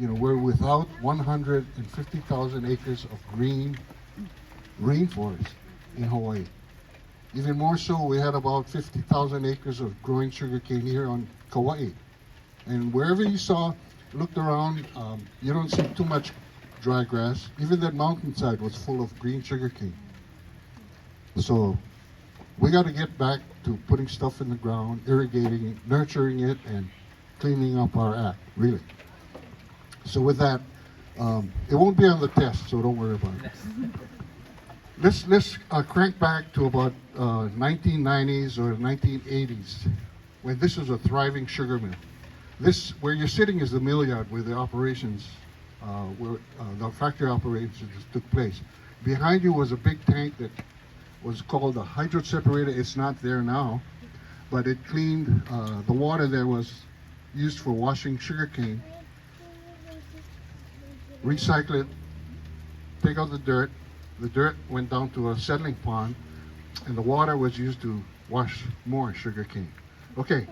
we're without 150,000 acres of green rainforest in Hawaii. Even more so, we had about 50,000 acres of growing sugarcane here on Kauai. And wherever you looked around, you don't see too much dry grass. Even that mountainside was full of green sugarcane. So we got to get back to putting stuff in the ground, irrigating it, nurturing it, and cleaning up our act, really. So with that, it won't be on the test, so don't worry about it. Let's crank back to about 1990s or 1980s, when this was a thriving sugar mill. This, where you're sitting, is the mill yard where the operations, where the factory operations took place. Behind you was a big tank that was called a hydro separator. It's not there now, but it cleaned the water that was used for washing sugarcane, recycle it, take out the dirt. The dirt went down to a settling pond, and the water was used to wash more sugarcane. Okay,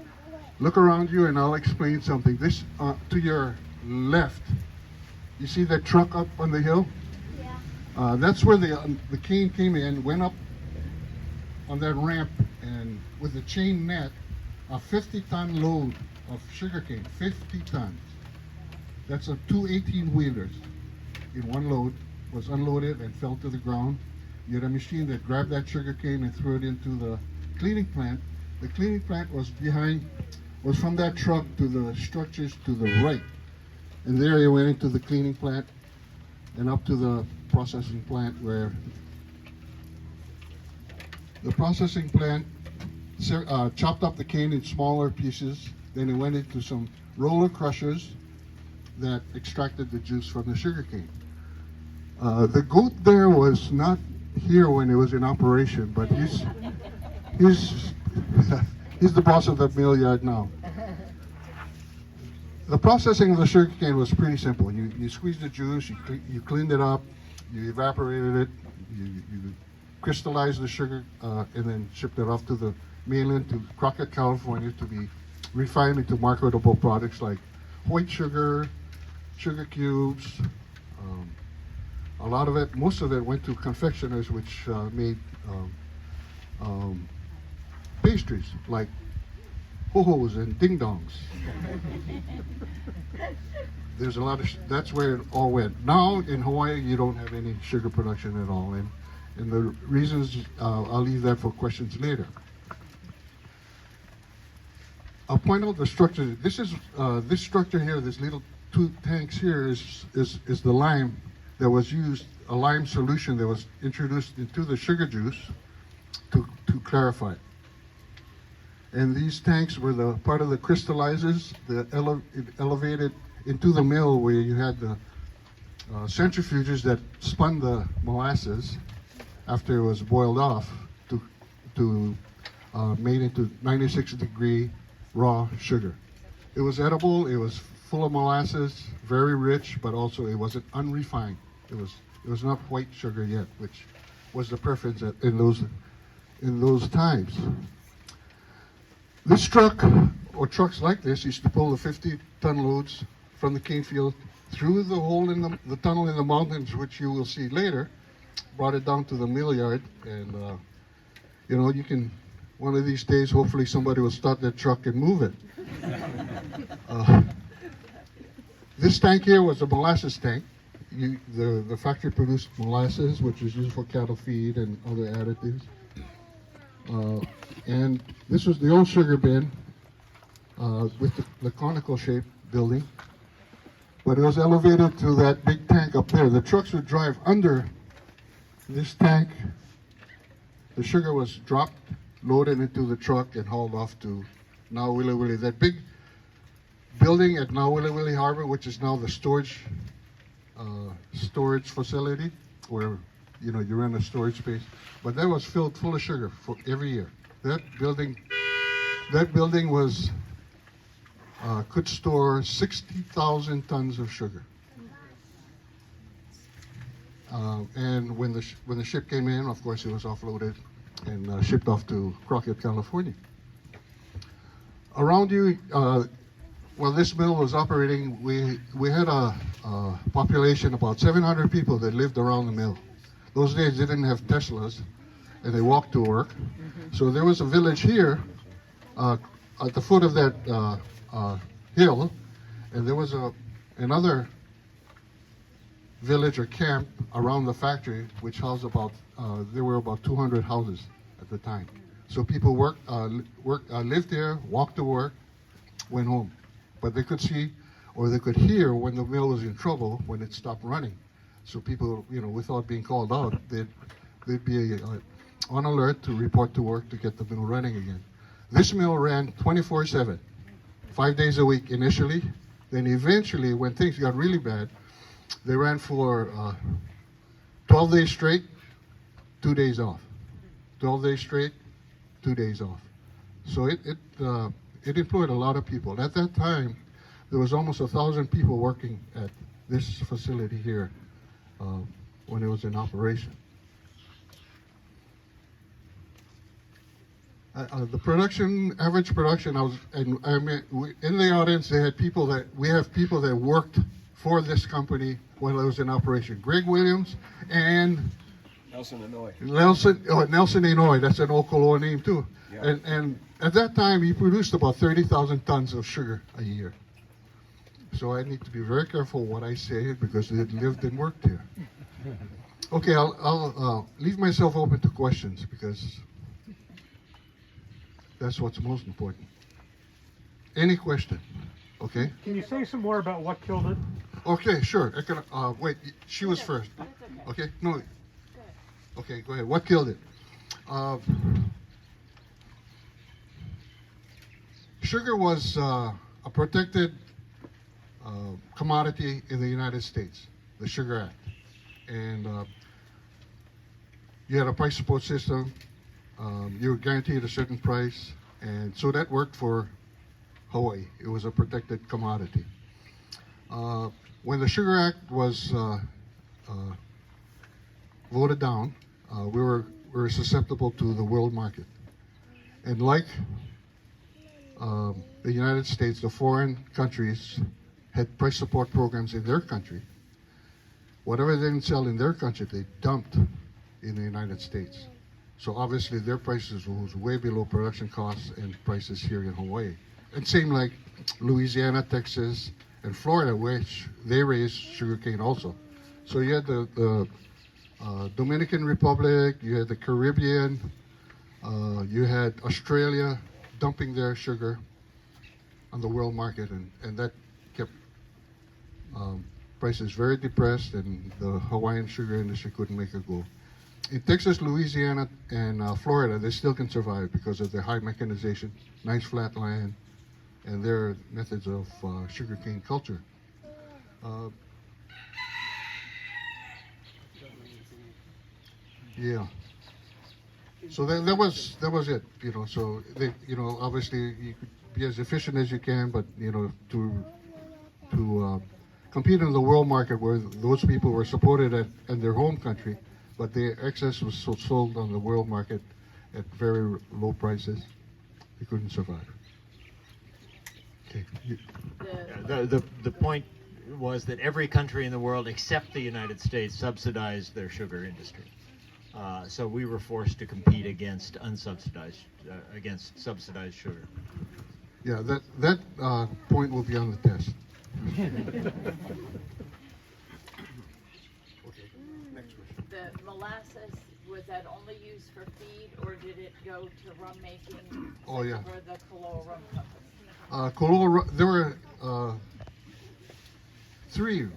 look around you and I'll explain something. This, to your left, you see that truck up on the hill? Yeah. That's where the cane came in, went up on that ramp, and with a chain net, a 50-ton load of sugarcane, 50 tons. That's two 18-wheelers in one load. Was unloaded and fell to the ground. You had a machine that grabbed that sugarcane and threw it into the cleaning plant. The cleaning plant was from that truck to the structures to the right. And there you went into the cleaning plant and up to the processing plant, where the processing plant chopped up the cane in smaller pieces. Then it went into some roller crushers that extracted the juice from the sugarcane. The goat there was not here when it was in operation, but he's the boss of the mill yard now. The processing of the sugarcane was pretty simple. You squeezed the juice, you cleaned it up, you evaporated it, you crystallized the sugar, and then shipped it off to the mainland, to Crockett, California, to be refined into marketable products like white sugar, sugar cubes. A lot of it, most of it, went to confectioners, which made pastries like ho-hos and ding-dongs. There's a lot of, that's where it all went. Now in Hawaii, you don't have any sugar production at all, and the reasons, I'll leave that for questions later. I'll point out the structure. This is this structure here, this little two tanks here, is the lime that was used, a lime solution that was introduced into the sugar juice to clarify it. And these tanks were the part of the crystallizers that elevated into the mill, where you had the centrifuges that spun the molasses after it was boiled off to made into 96-degree raw sugar. It was edible, it was full of molasses, very rich, but also it wasn't unrefined. It was not white sugar yet, which was the preference in those times. This truck, or trucks like this, used to pull the 50-ton loads from the cane field through the hole in the tunnel in the mountains, which you will see later, brought it down to the mill yard, and you can, one of these days, hopefully somebody will start that truck and move it. This tank here was a molasses tank. The factory produced molasses, which is used for cattle feed and other additives. And this was the old sugar bin with the conical shaped building. But it was elevated to that big tank up there. The trucks would drive under this tank. The sugar was dropped, loaded into the truck, and hauled off to Nauwiliwili. That big building at Nauwiliwili Harbor, which is now the storage facility, where you rent a storage space, but that was filled full of sugar for every year. That building was could store 60,000 tons of sugar. And when the ship came in, of course, it was offloaded and shipped off to Crockett, California. Around you, While this mill was operating, we had a population about 700 people that lived around the mill. Those days they didn't have Teslas, and they walked to work. So there was a village here at the foot of that hill, and there was another village or camp around the factory, which housed there were about 200 houses at the time. So people lived there, walked to work, went home. But they could see or they could hear when the mill was in trouble, when it stopped running. So people, without being called out, they'd be on alert to report to work to get the mill running again. This mill ran 24/7, 5 days a week initially. Then eventually, when things got really bad, they ran for 12 days straight, 2 days off. 12 days straight, 2 days off. So it employed a lot of people. At that time, there was almost 1,000 people working at this facility here when it was in operation. The average production, in the audience, we have people that worked for this company while it was in operation. Greg Williams and Nelson Inouye. Nelson Inouye, that's an old Koloa name too. Yeah. And at that time, he produced about 30,000 tons of sugar a year. So I need to be very careful what I say because they lived and worked here. Okay, I'll leave myself open to questions because that's what's most important. Any question? Okay. Can you say some more about what killed it? Okay, sure. Wait, she was first. Okay, no. Okay, go ahead. What killed it? Sugar was a protected commodity in the United States, the Sugar Act. And you had a price support system. You were guaranteed a certain price. And so that worked for Hawaii. It was a protected commodity. When the Sugar Act was voted down, we were susceptible to the world market. And like the United States, the foreign countries had price support programs in their country. Whatever they didn't sell in their country, they dumped in the United States. So obviously their prices was way below production costs and prices here in Hawaii. And same like Louisiana, Texas, and Florida, which they raised sugarcane also. So you had the Dominican Republic, you had the Caribbean, you had Australia dumping their sugar on the world market, and that kept prices very depressed, and the Hawaiian sugar industry couldn't make a go. In Texas, Louisiana, and Florida, they still can survive because of their high mechanization, nice flat land, and their methods of sugarcane culture. Yeah. So that was it. So they, obviously you could be as efficient as you can, but to compete in the world market where those people were supported in their home country, but the excess was sold on the world market at very low prices. They couldn't survive. Okay. The point was that every country in the world except the United States subsidized their sugar industry. So we were forced to compete against subsidized sugar. Yeah, that point will be on the test. Okay, next question. The molasses, was that only used for feed, or did it go to rum making? Oh, yeah. For the Koloa Rum Company? There were three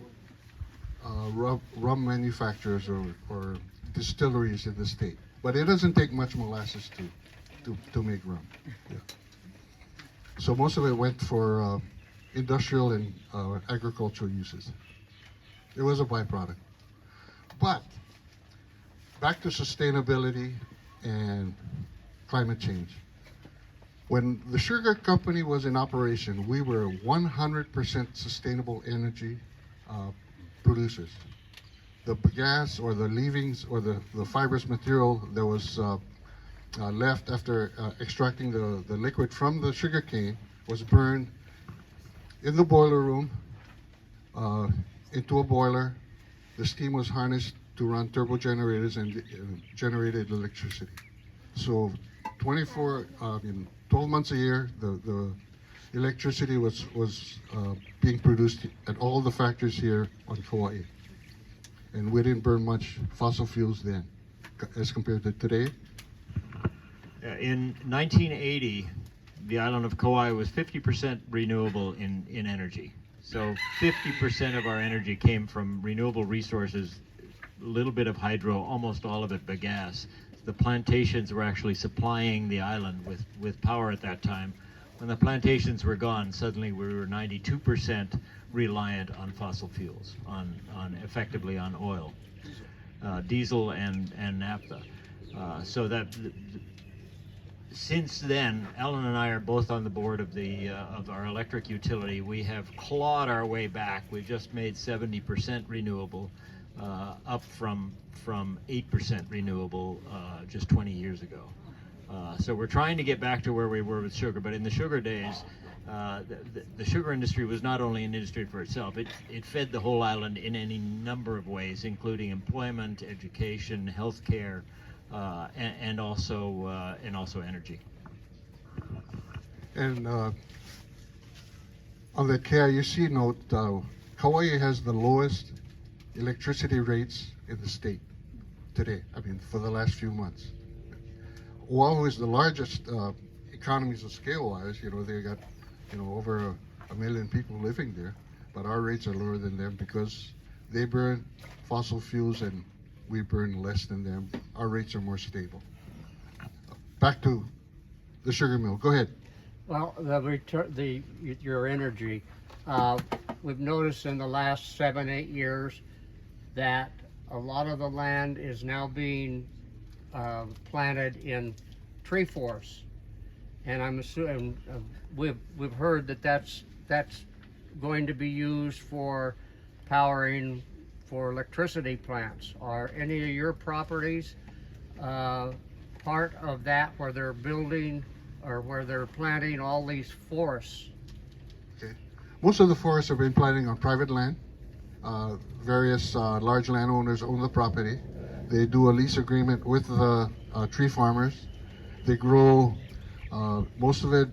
rum manufacturers or distilleries in the state, but it doesn't take much molasses to make rum. Yeah. So most of it went for industrial and agricultural uses. It was a byproduct. But back to sustainability and climate change. When the sugar company was in operation, we were 100% sustainable energy producers. The bagasse or the leavings or the fibrous material that was left after extracting the liquid from the sugar cane was burned in the boiler room, into a boiler. The steam was harnessed to run turbo generators and generated electricity. So 12 months a year, the electricity was being produced at all the factories here on Kauai. And we didn't burn much fossil fuels then, as compared to today. In 1980, the island of Kauai was 50% renewable in energy. So 50% of our energy came from renewable resources, a little bit of hydro, almost all of it bagasse. The plantations were actually supplying the island with power at that time. When the plantations were gone, suddenly we were 92% reliant on fossil fuels, on effectively on oil, diesel and naphtha. So that since then, Ellen and I are both on the board of our electric utility. We have clawed our way back. We've just made 70% renewable, up from 8% renewable just 20 years ago. So we're trying to get back to where we were with sugar, but in the sugar days, the sugar industry was not only an industry for itself, it fed the whole island in any number of ways, including employment, education, healthcare, and also energy. And on the KIUC note, Kauai has the lowest electricity rates in the state today, I mean, for the last few months. Oahu is the largest economies of scale-wise. They got, over a million people living there, but our rates are lower than them because they burn fossil fuels and we burn less than them. Our rates are more stable. Back to the sugar mill. Go ahead. Well, your energy, we've noticed in the last 7-8 years that a lot of the land is now being planted in tree forests, and I'm assuming we've heard that that's going to be used for powering for electricity plants. Are any of your properties part of that, where they're building or where they're planting all these forests? Okay. Most of the forests have been planting on private land. Various large landowners own the property. They do a lease agreement with the tree farmers. They grow, most of it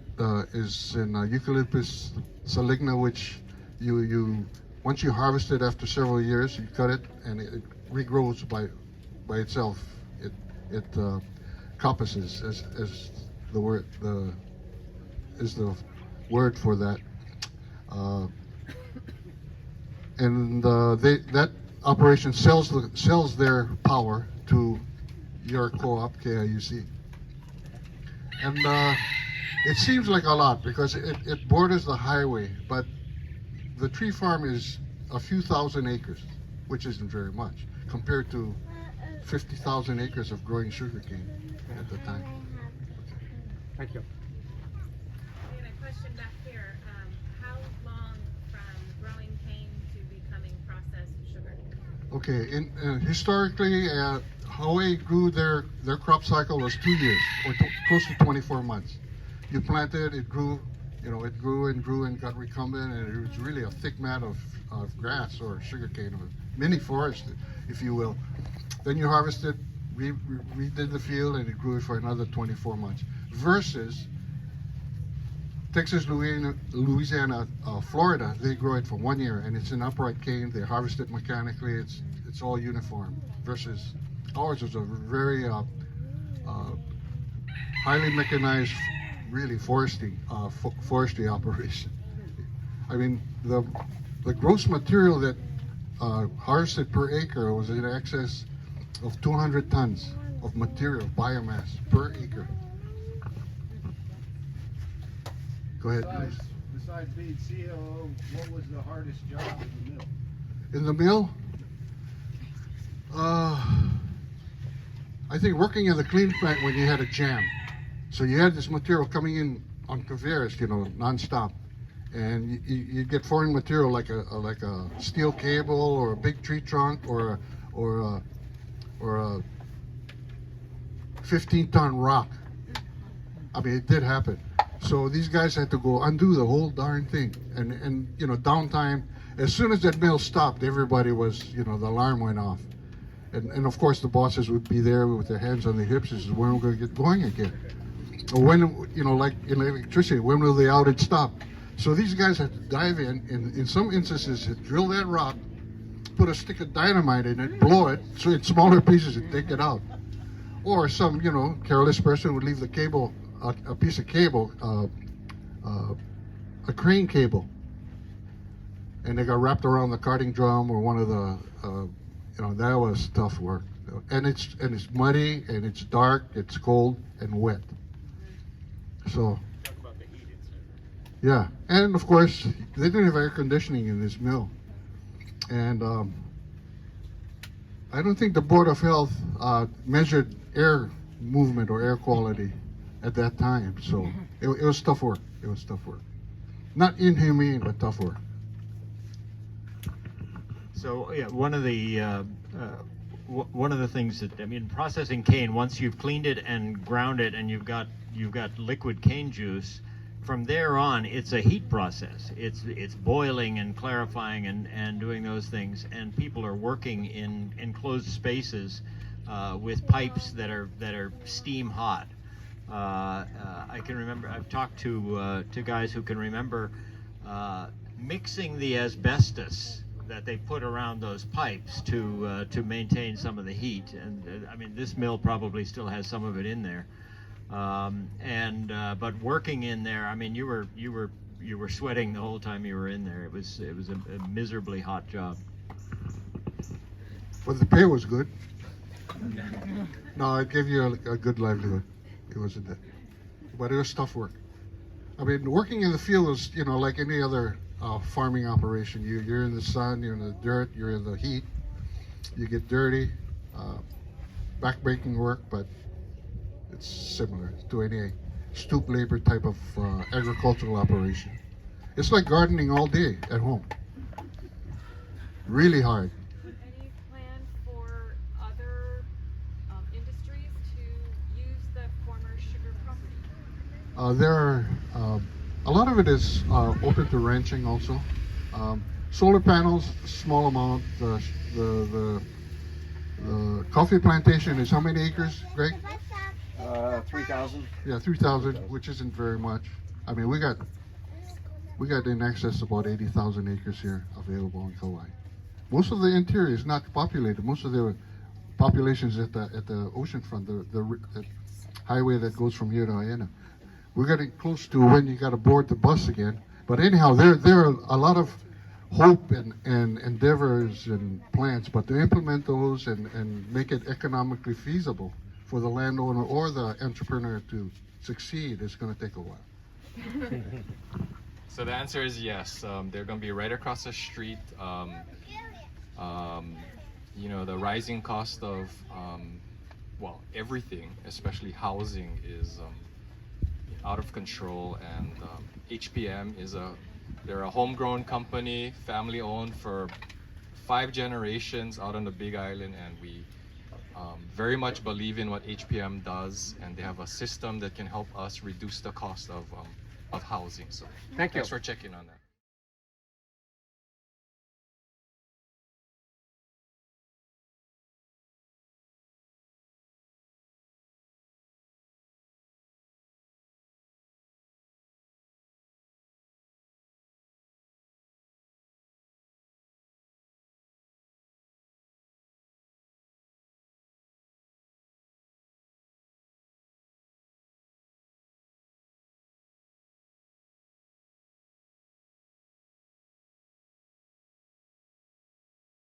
is in Eucalyptus saligna, which you once you harvest it after several years, you cut it and it regrows by itself. It coppices as the word is the word for that. And that operation sells their power to your co-op KIUC. And it seems like a lot because it borders the highway, but the tree farm is a few thousand acres, which isn't very much compared to 50,000 acres of growing sugarcane at the time. Thank you. And a question back here. How long from growing cane to becoming processed sugar? Okay, historically, Hawaii grew their crop cycle was 2 years, or close to 24 months. You planted, it grew, it grew and got recumbent, and it was really a thick mat of grass or sugarcane, or mini forest, if you will. Then you harvested, redid the field, and it grew for another 24 months. Versus Texas, Louisiana, Florida, they grow it for 1 year, and it's an upright cane. They harvest it mechanically. It's all uniform. Versus ours is a very highly mechanized, really forestry operation. I mean, the gross material that harvested per acre was in excess of 200 tons of material, biomass, per acre. Go ahead, please. Besides being COO, what was the hardest job in the mill? In the mill, I think working in the clean plant when you had a jam. So you had this material coming in on conveyors, nonstop, and you get foreign material like a steel cable or a big tree trunk or a 15-ton rock. I mean, it did happen. So these guys had to go undo the whole darn thing. And you know, downtime, as soon as that mill stopped, everybody was, you know, the alarm went off. And of course the bosses would be there with their hands on their hips. This is when we're going to get going again. Or when, you know, like in electricity, when will the outage stop? So these guys had to dive in some instances, drill that rock, put a stick of dynamite in it, blow it, so in smaller pieces and take it out. Or some, you know, careless person would leave the cable, a piece of cable, a crane cable, and they got wrapped around the carting drum or one of the, you know, that was tough work. And it's muddy and it's dark, it's cold and wet. So. Yeah, and of course they didn't have air conditioning in this mill, and I don't think the Board of Health measured air movement or air quality at that time. So it was tough work. It was tough work. Not inhumane, but tough work. So yeah, one of the things that, I mean, processing cane, once you've cleaned it and ground it and you've got liquid cane juice, from there on it's a heat process. It's boiling and clarifying and doing those things, and people are working in enclosed spaces with pipes that are steam hot. I can remember, I've talked to guys who can remember mixing the asbestos that they put around those pipes to maintain some of the heat. And I mean, this mill probably still has some of it in there. But working in there, I mean, you were sweating the whole time you were in there. It was a miserably hot job. But the pay was good. No, it gave you a good livelihood. It wasn't that, but it was tough work. I mean, working in the field is, you know, like any other farming operation. You're in the sun, you're in the dirt, you're in the heat. You get dirty, back-breaking work, but it's similar to any stoop labor type of agricultural operation. It's like gardening all day at home. Really hard. Any plan for other industries to use the former sugar property? There are a lot of it is open to ranching also. Solar panels, small amount. The coffee plantation is how many acres, Greg? 3,000. Yeah, 3,000, which isn't very much. I mean, we got in excess about 80,000 acres here available in Kauai. Most of the interior is not populated. Most of the population is at the ocean front, the highway that goes from here to Aina. We're getting close to when you got to board the bus again. But anyhow, there are a lot of hope and endeavors and plans, but to implement those and make it economically feasible for the landowner or the entrepreneur to succeed is going to take a while. So the answer is yes. They're going to be right across the street. You know, the rising cost of well, everything, especially housing, is out of control. And HPM they're a homegrown company, family owned for 5 generations out on the Big Island, and we very much believe in what HPM does, and they have a system that can help us reduce the cost of housing. So Thank you. thanks for checking on that.